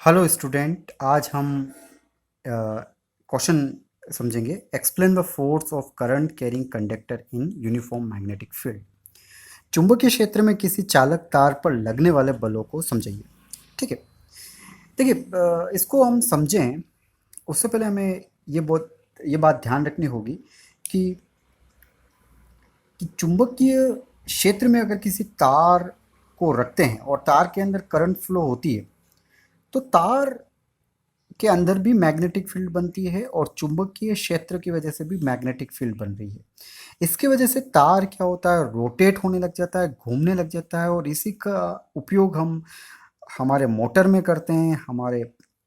Hello student, आज हम question समझेंगे। Explain the force of current carrying conductor in uniform magnetic field. चुंबकीय क्षेत्र में किसी चालक तार पर लगने वाले बलों को समझाइए। ठीक है, देखिए, इसको हम समझें उससे पहले हमें ये बात ध्यान रखनी होगी कि चुंबकीय क्षेत्र में अगर किसी तार को रखते हैं और तार के अंदर करंट फ्लो होती है, तो तार के अंदर भी मैग्नेटिक फील्ड बनती है और चुंबकीय क्षेत्र की वजह से भी मैग्नेटिक फील्ड बन रही है। इसकी वजह से तार क्या होता है, रोटेट होने लग जाता है, घूमने लग जाता है, और इसी का उपयोग हम हमारे मोटर में करते हैं, हमारे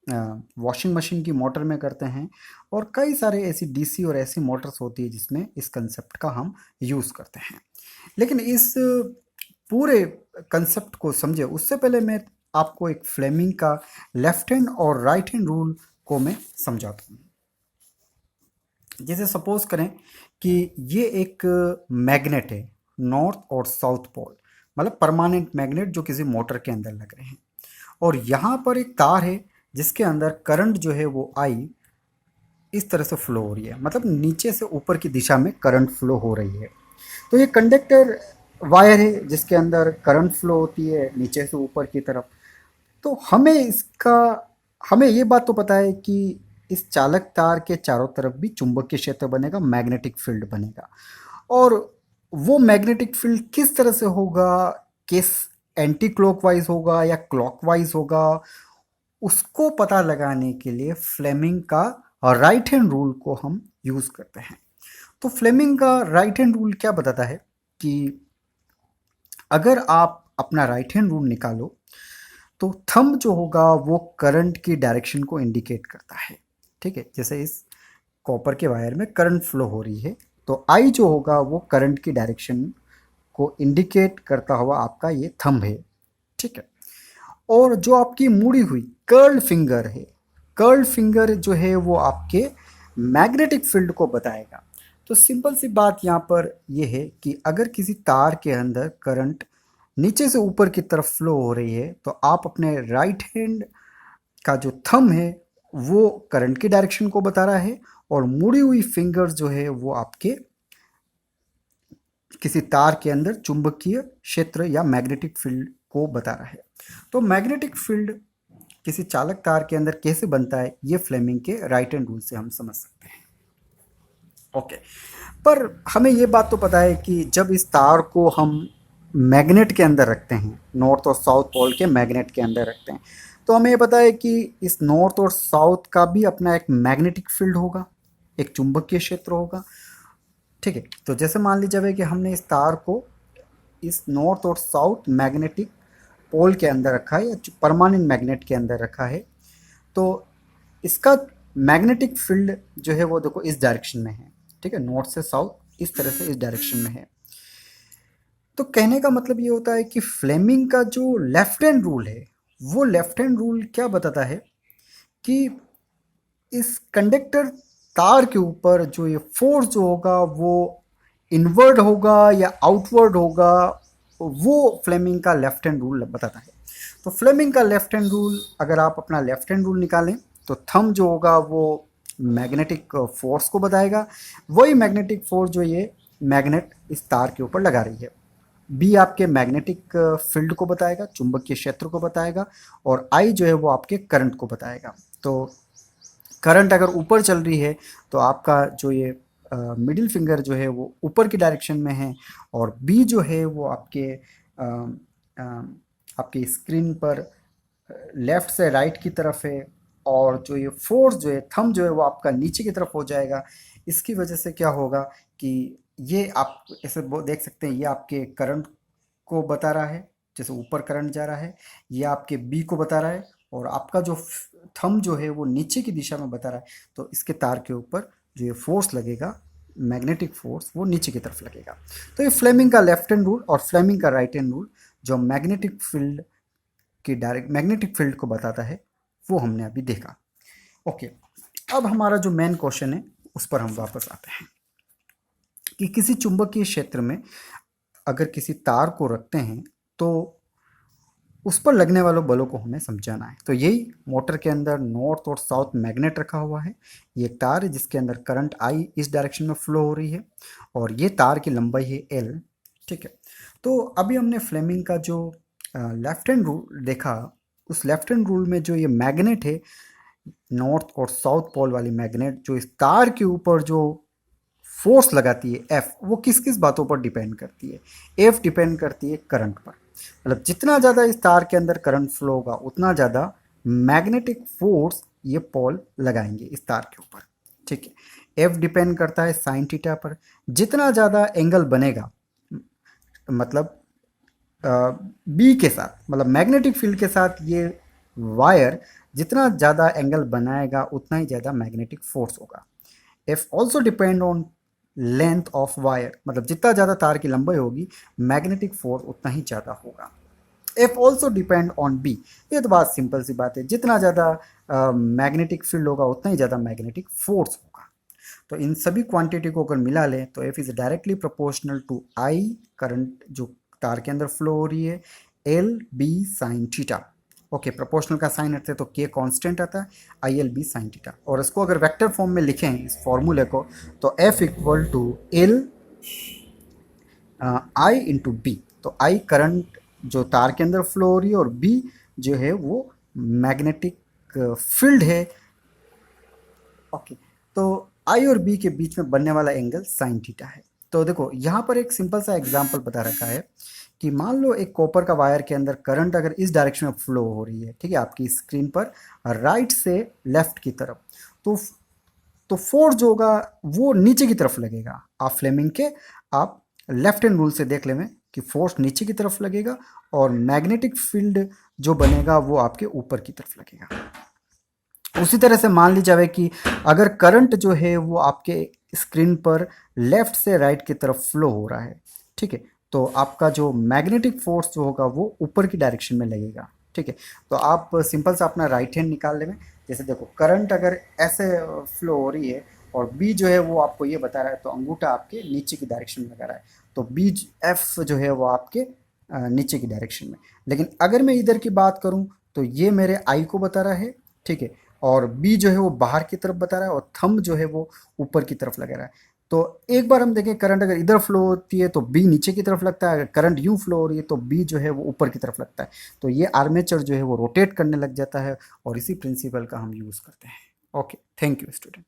वॉशिंग मशीन की मोटर में करते हैं, और कई सारे ऐसी डीसी और ऐसी मोटर्स होती है जिसमें इस कंसेप्ट का हम यूज़ करते हैं। लेकिन इस पूरे कंसेप्ट को समझे उससे पहले मैं आपको एक फ्लेमिंग का लेफ्ट हैंड और राइट हैंड रूल को मैं समझाता हूँ। जैसे सपोज करें कि ये एक मैग्नेट है, नॉर्थ और साउथ पोल, मतलब परमानेंट मैग्नेट जो किसी मोटर के अंदर लग रहे हैं, और यहाँ पर एक तार है जिसके अंदर करंट जो है वो आई इस तरह से फ्लो हो रही है, मतलब नीचे से ऊपर की दिशा में करंट फ्लो हो रही है। तो ये कंडक्टर वायर है जिसके अंदर करंट फ्लो होती है नीचे से ऊपर की तरफ। तो हमें ये बात तो पता है कि इस चालक तार के चारों तरफ भी चुंबकीय क्षेत्र बनेगा, मैग्नेटिक फील्ड बनेगा। और वो मैग्नेटिक फील्ड किस तरह से होगा, किस एंटी क्लॉकवाइज होगा या क्लॉकवाइज होगा, उसको पता लगाने के लिए फ्लेमिंग का राइट हैंड रूल को हम यूज़ करते हैं। तो फ्लेमिंग का राइट हैंड रूल क्या बताता है कि अगर आप अपना राइट हैंड रूल निकालो तो थंब जो होगा वो करंट की डायरेक्शन को इंडिकेट करता है। ठीक है, जैसे इस कॉपर के वायर में करंट फ्लो हो रही है, तो आई जो होगा वो करंट की डायरेक्शन को इंडिकेट करता हुआ आपका ये थंब है। ठीक है, और जो आपकी मुड़ी हुई कर्ल्ड फिंगर है, कर्ल्ड फिंगर जो है वो आपके मैग्नेटिक फील्ड को बताएगा। तो सिंपल सी बात यहाँ पर यह है कि अगर किसी तार के अंदर करंट नीचे से ऊपर की तरफ फ्लो हो रही है, तो आप अपने राइट हैंड का जो थंब है वो करंट की डायरेक्शन को बता रहा है, और मुड़ी हुई फिंगर्स जो है वो आपके किसी तार के अंदर चुंबकीय क्षेत्र या मैग्नेटिक फील्ड को बता रहा है। तो मैग्नेटिक फील्ड किसी चालक तार के अंदर कैसे बनता है, ये फ्लेमिंग के राइट हैंड रूल से हम समझ सकते हैं। ओके, पर हमें ये बात तो पता है कि जब इस तार को हम मैग्नेट के अंदर रखते हैं, नॉर्थ और साउथ पोल के मैग्नेट के अंदर रखते हैं, तो हमें ये पता है कि इस नॉर्थ और साउथ का भी अपना एक मैग्नेटिक फील्ड होगा, एक चुंबकीय क्षेत्र होगा। ठीक है, तो जैसे मान लीजिए कि हमने इस तार को इस नॉर्थ और साउथ मैग्नेटिक पोल के अंदर रखा है या परमानेंट मैग्नेट के अंदर रखा है, तो इसका मैग्नेटिक फील्ड जो है वो देखो इस डायरेक्शन में है। ठीक है, नॉर्थ से साउथ इस तरह से इस डायरेक्शन में है। तो कहने का मतलब ये होता है कि फ्लेमिंग का जो लेफ्ट हैंड रूल है, वो लेफ्ट हैंड रूल क्या बताता है कि इस कंडक्टर तार के ऊपर जो ये फोर्स जो होगा वो इनवर्ड होगा या आउटवर्ड होगा, वो फ्लेमिंग का लेफ्ट हैंड रूल बताता है। तो फ्लेमिंग का लेफ्ट हैंड रूल, अगर आप अपना लेफ्ट हैंड रूल निकालें तो थंब जो होगा वो मैग्नेटिक फोर्स को बताएगा, वही मैग्नेटिक फोर्स जो ये मैग्नेट इस तार के ऊपर लगा रही है। बी आपके मैग्नेटिक फील्ड को बताएगा, चुंबकीय क्षेत्र को बताएगा, और आई जो है वो आपके करंट को बताएगा। तो करंट अगर ऊपर चल रही है तो आपका जो ये मिडिल फिंगर जो है वो ऊपर की डायरेक्शन में है, और बी जो है वो आपके स्क्रीन पर लेफ्ट से राइट की तरफ है, और जो ये फोर्स जो है थंब जो है वो आपका नीचे की तरफ हो जाएगा। इसकी वजह से क्या होगा कि ये आप ऐसे देख सकते हैं, ये आपके करंट को बता रहा है, जैसे ऊपर करंट जा रहा है, ये आपके बी को बता रहा है, और आपका जो थंब जो है वो नीचे की दिशा में बता रहा है। तो इसके तार के ऊपर जो ये फोर्स लगेगा, मैग्नेटिक फोर्स, वो नीचे की तरफ लगेगा। तो ये फ्लेमिंग का लेफ्ट हैंड रूल और फ्लेमिंग का राइट हैंड रूल जो मैग्नेटिक फील्ड की डायरेक्ट मैग्नेटिक फील्ड को बताता है, वो हमने अभी देखा। ओके, अब हमारा जो मेन क्वेश्चन है उस पर हम वापस आते हैं कि किसी चुंबकीय क्षेत्र में अगर किसी तार को रखते हैं तो उस पर लगने वालों बलों को हमें समझाना है। तो यही मोटर के अंदर नॉर्थ और साउथ मैग्नेट रखा हुआ है। ये एक तार है जिसके अंदर करंट आई इस डायरेक्शन में फ्लो हो रही है और ये तार की लंबाई है एल। ठीक है, तो अभी हमने फ्लेमिंग का जो लेफ्ट हैंड रूल देखा, उस लेफ्ट हैंड रूल में जो ये मैग्नेट है, नॉर्थ और साउथ पोल वाली मैग्नेट, जो इस तार के ऊपर जो फोर्स लगाती है एफ, वो किस किस बातों पर डिपेंड करती है? एफ डिपेंड करती है करंट पर। मतलब जितना ज़्यादा इस तार के अंदर करंट फ्लो होगा उतना ज़्यादा मैग्नेटिक फोर्स ये पोल लगाएंगे इस तार के ऊपर। ठीक है, एफ डिपेंड करता है साइन थीटा पर। जितना ज़्यादा एंगल बनेगा, मतलब बी के साथ, मतलब मैग्नेटिक फील्ड के साथ ये वायर जितना ज़्यादा एंगल बनाएगा उतना ही ज़्यादा मैग्नेटिक फोर्स होगा। F also depend on length of wire, मतलब जितना ज़्यादा तार की लंबाई होगी मैग्नेटिक फोर्स उतना ही ज़्यादा होगा। F also depend on B, ये तो बात सिंपल सी बात है, जितना ज़्यादा मैग्नेटिक फील्ड होगा उतना ही ज़्यादा मैग्नेटिक फोर्स होगा। तो इन सभी क्वांटिटी को अगर मिला लें तो F is directly proportional to I, current जो तार के अंदर फ्लो हो रही है, L B sine theta. Okay, proportional का साइन हटते तो के कांस्टेंट आता है, I L B sine theta. और इसको अगर वेक्टर फॉर्म में लिखें इस फॉर्मूले को, तो F equal to L I into B. तो आई करंट जो तार के अंदर फ्लो हो रही है और बी जो है वो मैग्नेटिक फील्ड है। ओके, तो आई और बी के बीच में बनने वाला एंगल साइन थीटा है। तो देखो यहाँ पर एक सिंपल सा एग्जांपल बता रखा है कि मान लो एक कॉपर का वायर के अंदर करंट अगर इस डायरेक्शन में फ्लो हो रही है, ठीक है, आपकी स्क्रीन पर राइट से लेफ्ट की तरफ, तो फोर्स जो होगा वो नीचे की तरफ लगेगा। आप फ्लेमिंग के आप लेफ्ट हैंड रूल से देख लें कि फोर्स नीचे की तरफ लगेगा और मैग्नेटिक फील्ड जो बनेगा वो आपके ऊपर की तरफ लगेगा। उसी तरह से मान लीजिए कि अगर करंट जो है वो आपके स्क्रीन पर लेफ्ट से राइट की तरफ फ्लो हो रहा है, ठीक है, तो आपका जो मैग्नेटिक फोर्स जो होगा वो ऊपर की डायरेक्शन में लगेगा। ठीक है, तो आप सिंपल सा अपना राइट हैंड निकाल लें। जैसे देखो करंट अगर ऐसे फ्लो हो रही है और बी जो है वो आपको ये बता रहा है, तो अंगूठा आपके नीचे की डायरेक्शन में लगा रहा है, तो बी एफ जो है वो आपके नीचे की डायरेक्शन में। लेकिन अगर मैं इधर की बात करूं तो ये मेरे आई को बता रहा है, ठीक है, और बी जो है वो बाहर की तरफ बता रहा है और थंब जो है वो ऊपर की तरफ लगा रहा है। तो एक बार हम देखें, करंट अगर इधर फ्लो होती है तो बी नीचे की तरफ लगता है, अगर करंट यूं फ्लो हो रही है तो बी जो है वो ऊपर की तरफ लगता है। तो ये आर्मेचर जो है वो रोटेट करने लग जाता है और इसी प्रिंसिपल का हम यूज़ करते हैं। Okay, thank you student.